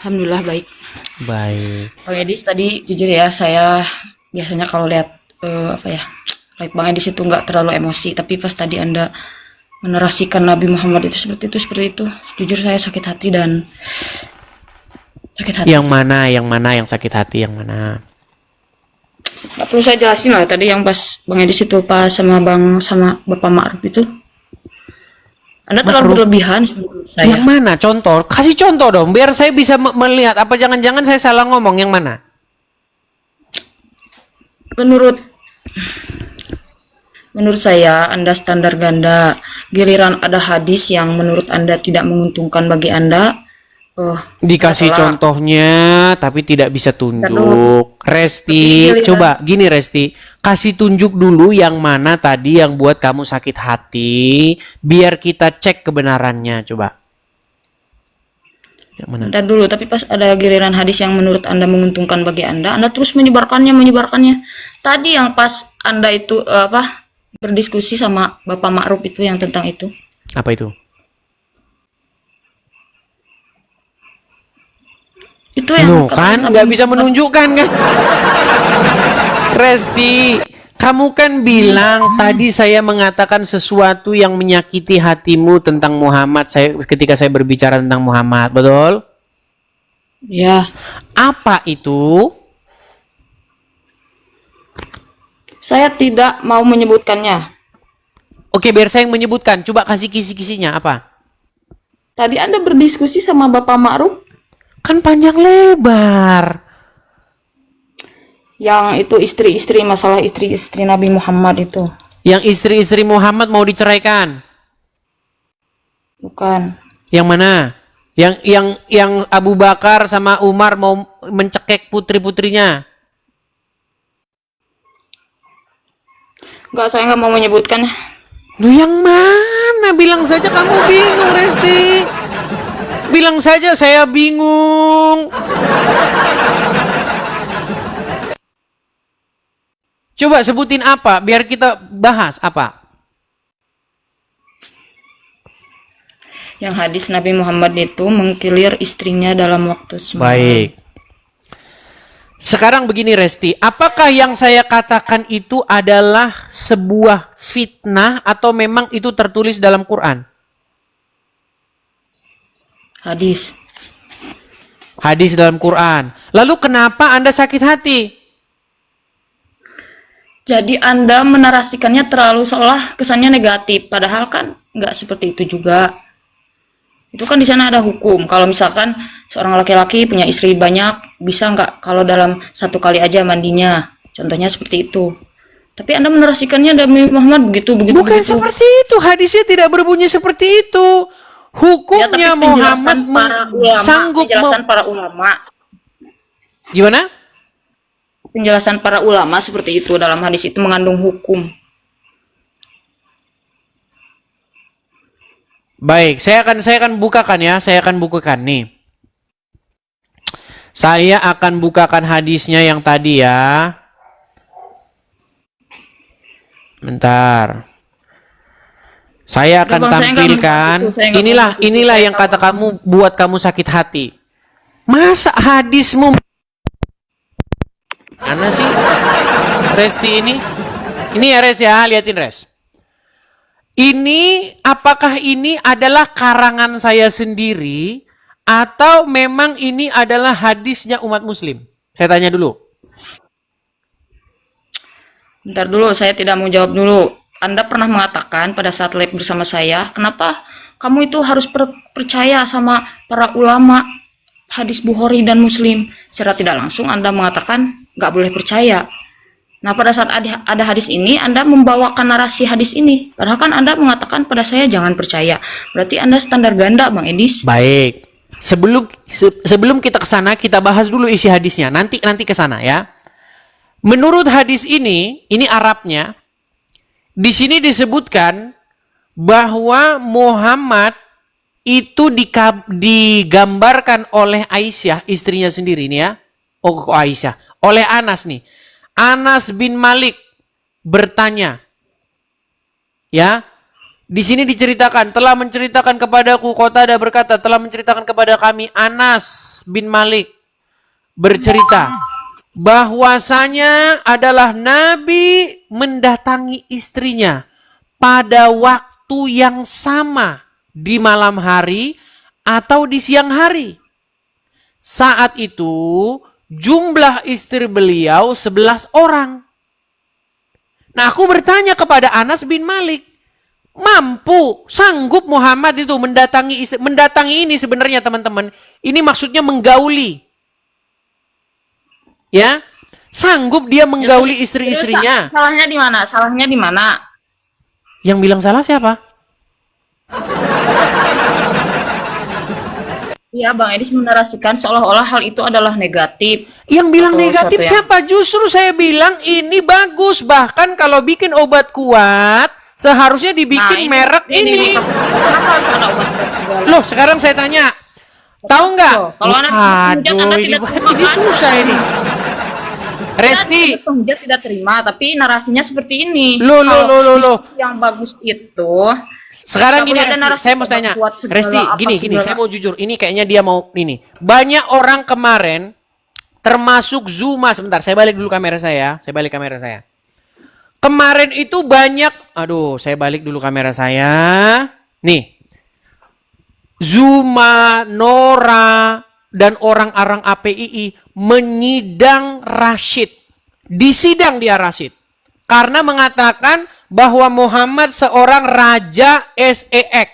Alhamdulillah baik. Baik. Bang Edis tadi jujur ya saya biasanya kalau lihat apa ya, live Bang Edis itu nggak terlalu emosi, tapi pas tadi Anda menerasikan Nabi Muhammad itu seperti itu, jujur saya sakit hati dan sakit hati. Yang mana? Yang mana yang sakit hati? Yang mana? Nggak perlu saya jelasin lah tadi yang pas Bang Edis itu pas sama Bapak Ma'ruf itu. Anda terlalu Ma'ruf. berlebihan menurut saya. Yang mana? Contoh. Kasih contoh dong, biar saya bisa melihat. Apa jangan-jangan saya salah ngomong? Yang mana? Menurut Menurut saya, Anda standar ganda. Giliran ada hadis yang menurut Anda tidak menguntungkan bagi Anda, Dikasih tolak. contohnya, tapi tidak bisa Dulu. tunjuk. Resti, Tapi giliran- coba gini Resti, kasih tunjuk dulu yang mana tadi yang buat kamu sakit hati, biar kita cek kebenarannya. Coba. Yang mana? Bentar dulu, tapi pas ada giliran hadis yang menurut Anda menguntungkan bagi Anda terus menyebarkannya. Tadi yang pas Anda itu berdiskusi sama Bapak Ma'ruf itu yang tentang itu. Apa itu? Itu yang No, katanya kan nggak bisa menunjukkan kan? Resti, kamu kan bilang tadi saya mengatakan sesuatu yang menyakiti hatimu tentang Muhammad ketika saya berbicara tentang Muhammad, betul? Ya, Apa itu? saya tidak mau menyebutkannya. Oke, biar saya yang menyebutkan. Coba kasih kisi-kisinya apa? Tadi Anda berdiskusi sama Bapak Ma'ruf Kan panjang lebar. yang itu masalah istri-istri Nabi Muhammad itu. Yang istri-istri Muhammad mau diceraikan. Bukan. Yang mana? Yang Abu Bakar sama Umar mau mencekik putri-putrinya. Enggak, saya nggak mau menyebutkan. Lu yang mana? Bilang saja kamu bingung, Resti. Bilang saja saya bingung. Coba sebutin apa, biar kita bahas apa. Yang hadis Nabi Muhammad itu mengkilir istrinya dalam waktu semalam. Baik. Sekarang begini Resti, apakah yang saya katakan itu adalah sebuah fitnah atau memang itu tertulis dalam Quran? Hadis. Hadis dalam Quran. Lalu kenapa Anda sakit hati? Jadi Anda menarasikannya terlalu seolah kesannya negatif, padahal kan nggak seperti itu juga. Itu kan di sana ada hukum. Kalau misalkan seorang laki-laki punya istri banyak, bisa nggak kalau dalam satu kali aja mandinya? Contohnya seperti itu. Tapi Anda menarasikannya Nabi Muhammad begitu. Bukan seperti itu. Hadisnya tidak berbunyi seperti itu. Hukumnya tapi penjelasan Muhammad para ulama, sanggup penjelasan para ulama, Gimana? penjelasan para ulama seperti itu dalam hadis itu mengandung hukum. Baik, saya akan bukakan ya. Saya akan bukakan nih. Saya akan bukakan hadisnya yang tadi ya. Bentar. Saya akan Bang, saya nggak tampilkan. membahas itu, saya nggak Inilah membahas itu, inilah saya yang nggak kata kamu buat kamu sakit hati. Masa hadismu mana sih? Resti ini? Ini ya Res ya, liatin Res. Ini apakah ini adalah karangan saya sendiri atau memang ini adalah hadisnya umat muslim? Saya tanya dulu. Bentar dulu, saya tidak mau jawab dulu. Anda pernah mengatakan pada saat live bersama saya, kenapa kamu itu harus percaya sama para ulama hadis Bukhari dan Muslim? Secara tidak langsung Anda mengatakan nggak boleh percaya. Nah, pada saat ada hadis ini, Anda membawakan narasi hadis ini. Padahal kan Anda mengatakan pada saya jangan percaya. Berarti Anda standar ganda, Bang Edis. Baik. Sebelum kita ke sana, kita bahas dulu isi hadisnya. Nanti ke sana ya. Menurut hadis ini Arabnya, di sini disebutkan bahwa Muhammad itu digambarkan oleh Aisyah, istrinya sendiri nih ya. Oh, kok Aisyah? Oleh Anas nih. Anas bin Malik bertanya, ya, Di sini diceritakan, telah menceritakan kepadaku, Qatadah berkata, telah menceritakan kepada kami Anas bin Malik bercerita bahwasanya adalah Nabi mendatangi istrinya pada waktu yang sama di malam hari atau di siang hari. Saat itu jumlah istri beliau 11 orang. Nah, aku bertanya kepada Anas bin Malik, sanggup Muhammad itu mendatangi ini sebenarnya teman-teman. Ini maksudnya menggauli. Ya, sanggup dia menggauli istri-istrinya. Salahnya di mana? Salahnya di mana? Yang bilang salah siapa? Iya, Bang Edis menarasikan seolah-olah hal itu adalah negatif. Yang bilang Atau negatif suatu yang- siapa? Justru saya bilang ini bagus. Bahkan kalau bikin obat kuat, seharusnya dibikin merek ini. Kenapa harus ada obat kuat segala? Loh, sekarang saya tanya. Tahu nggak? Kalau Anda dihujat, Anda Aduh, tidak terima, ini kan? susah ini. Resti, Penghujat tidak terima, tapi narasinya seperti ini. Loh. Diskusi yang bagus itu. Sekarang Nggak gini boleh ada Resti, narasi saya mau tanya. kuat segala, Resti, apa gini, segala. saya mau jujur. Ini kayaknya dia mau ini. Banyak orang kemarin, termasuk Zuma, sebentar, saya balik dulu kamera saya. Saya balik kamera saya. Kemarin itu banyak, saya balik dulu kamera saya. Nih, Zuma, Nora, dan orang-orang APII menyidang Rashid. Disidang dia Rashid. Karena mengatakan bahwa Muhammad seorang raja SEX.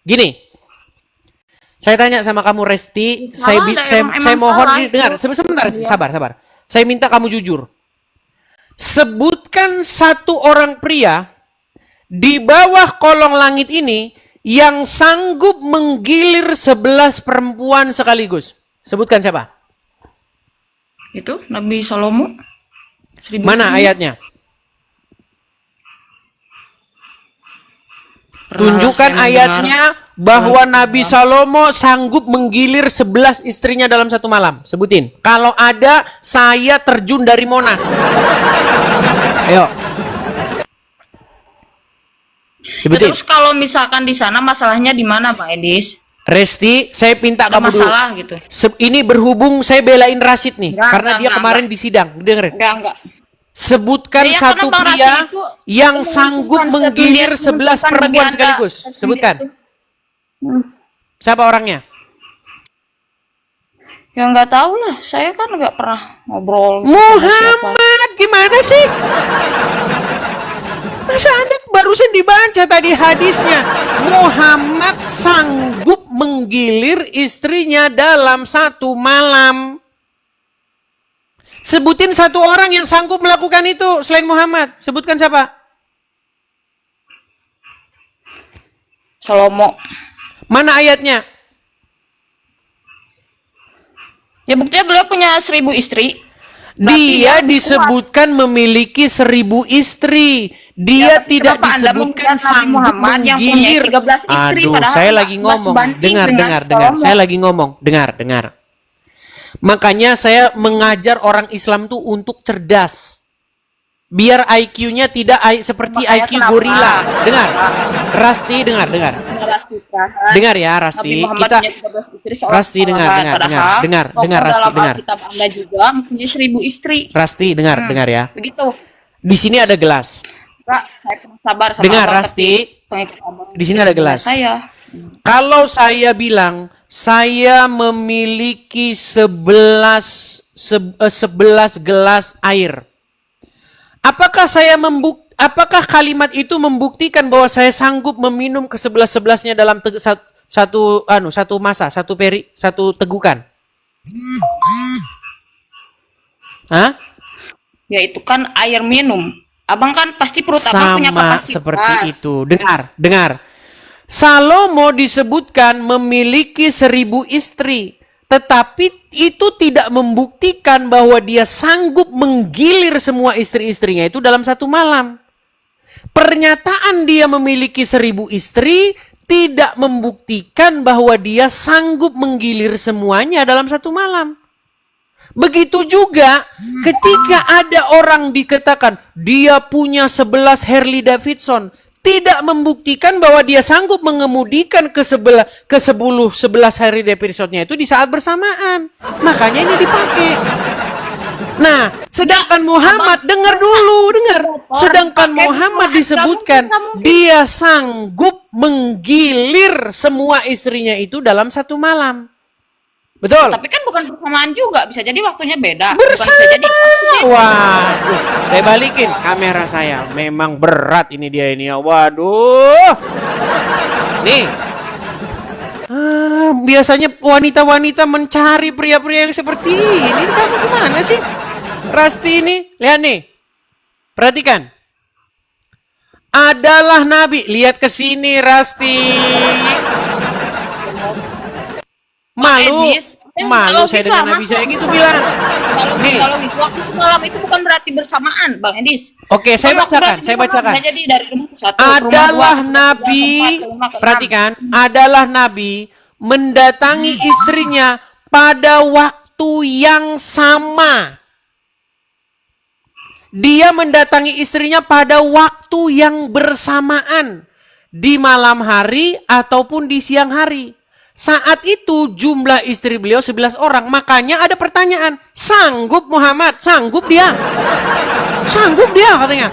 Gini, saya tanya sama kamu Resti, saya mohon dengar, sebentar Resti, sabar. Saya minta kamu jujur. Sebutkan satu orang pria di bawah kolong langit ini yang sanggup menggilir 11 perempuan sekaligus. Sebutkan siapa? Itu Nabi Salomo. Mana ayatnya? Tunjukkan ayatnya bahwa Nabi Salomo sanggup menggilir 11 istrinya dalam satu malam. Sebutin. Kalau ada, saya terjun dari Monas. Ayo. Sebutin. Terus kalau misalkan di sana masalahnya di mana, Bang Edis? Resti, saya minta Ada kamu dulu. masalah gitu. Ini berhubung saya belain Rashid nih. Karena dia kemarin di sidang. Dengerin. Enggak. Sebutkan Ya, satu karena Bang pria Rashid itu yang sanggup menggilir 11 perempuan sekaligus. Sebutkan. Siapa orangnya? Ya nggak tahu lah, saya kan nggak pernah ngobrol sama siapa. Muhammad, gimana sih? Masa Anda barusan dibaca tadi hadisnya? Muhammad sanggup menggilir istrinya dalam satu malam. Sebutin satu orang yang sanggup melakukan itu selain Muhammad. Sebutkan siapa? Salomo. Mana ayatnya? Ya buktinya beliau punya 1000 istri. Dia disebutkan memiliki 1000 istri. Dia Ya, tidak kenapa Anda disebutkan mengkhianati sanggup Muhammad yang punya menggilir. 13 istri, Aduh, padahal saya nggak- lagi nggak ngomong. sebanding Dengar. Salomo. Saya lagi ngomong. Dengar. Makanya saya mengajar orang Islam tuh untuk cerdas. Biar IQ-nya tidak seperti Makanya IQ kenapa? gorila. Dengar. Rasti, dengar. Dengar ya, Nabi Rasti. Muhammad Kita punya 13 istri seorang Rasti, dengar, sahabat. dengar, Padahal dengar, tokoh Rasti, dalam dengar. Alkitab Anda juga mempunyai 1000 istri. Rasti, dengar ya. Begitu. Di sini ada gelas. Pak, saya kurang sabar sama Dengar, Abang, Rasti. tapi pengikut Abang Di sini ada gelas. saya. Kalau saya bilang saya memiliki 11 gelas air. Apakah kalimat itu membuktikan bahwa saya sanggup meminum ke 11-11-nya dalam satu masa, satu tegukan? Hah? Ya itu kan air minum. Abang kan pasti perut abang punya Sama kapasitas. seperti itu. Dengar. Salomo disebutkan memiliki 1000 istri. Tetapi itu tidak membuktikan bahwa dia sanggup menggilir semua istri-istrinya itu dalam satu malam. Pernyataan dia memiliki 1000 istri tidak membuktikan bahwa dia sanggup menggilir semuanya dalam satu malam. Begitu juga ketika ada orang dikatakan dia punya 11 Harley Davidson, tidak membuktikan bahwa dia sanggup mengemudikan ke 11 hari episode-nya itu di saat bersamaan. Makanya ini dipakai. Nah, sedangkan Muhammad, dengar. Sedangkan Muhammad disebutkan dia sanggup menggilir semua istrinya itu dalam satu malam. Betul. Tapi kan bukan bersamaan juga, bisa jadi waktunya beda. Bersama. Bukan bisa jadi Waduh, saya balikin kamera saya. Memang berat ini dia ini ya. Waduh. Nih. Biasanya wanita-wanita mencari pria-pria yang seperti ini. Kamu gimana sih? Rasti ini, lihat nih. Perhatikan. Adalah Nabi. Lihat ke sini, Rasti. Malu, Edis, malu saya dengan Nabi saya gitu bilang. Nih. Kalau waktu semalam itu bukan berarti bersamaan, Bang Edis. Oke, saya bacakan. Jadi dari rumah ke satu, Adalah rumah dua, Nabi, ke empat, ke lima, ke enam. perhatikan, adalah Nabi mendatangi istrinya pada waktu yang sama. Dia mendatangi istrinya pada waktu yang bersamaan. Di malam hari ataupun di siang hari. Saat itu jumlah istri beliau 11 orang. Makanya ada pertanyaan. Sanggup Muhammad? Sanggup dia? Sanggup dia katanya.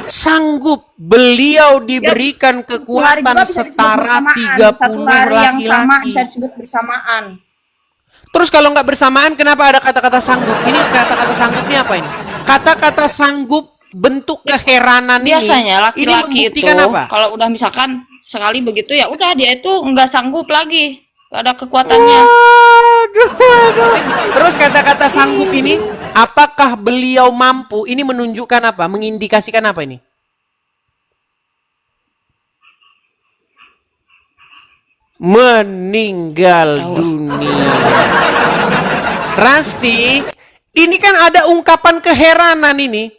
Sanggup. Beliau diberikan kekuatan setara 30 yang sama bisa laki-laki. disebut bersamaan. Terus kalau nggak bersamaan kenapa ada kata-kata sanggup? Ini kata-kata sanggup ini apa ini? Kata-kata sanggup bentuk keheranan Biasanya ini laki-laki itu membuktikan apa? kalau udah misalkan sekali begitu ya udah dia itu nggak sanggup lagi, nggak ada kekuatannya. Aduh. Terus kata-kata sanggup ini, apakah beliau mampu? Ini menunjukkan apa? Mengindikasikan apa ini? Meninggal dunia. Rasti, ini kan ada ungkapan keheranan ini.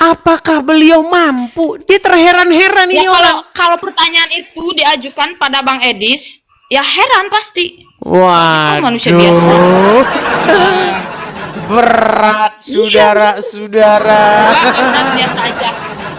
Apakah beliau mampu? Dia terheran-heran ini orang. Kalau pertanyaan itu diajukan pada Bang Edis, ya heran pasti. Wah, manusia biasa. Berat, saudara-saudara. Berat biasa aja.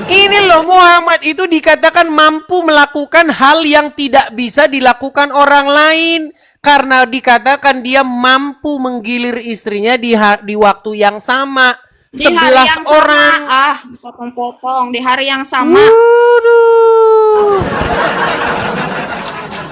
Ini loh, Muhammad itu dikatakan mampu melakukan hal yang tidak bisa dilakukan orang lain. Karena dikatakan dia mampu menggilir istrinya di waktu yang sama. Di 11 hari yang orang. sama, potong-potong di hari yang sama. Waduh.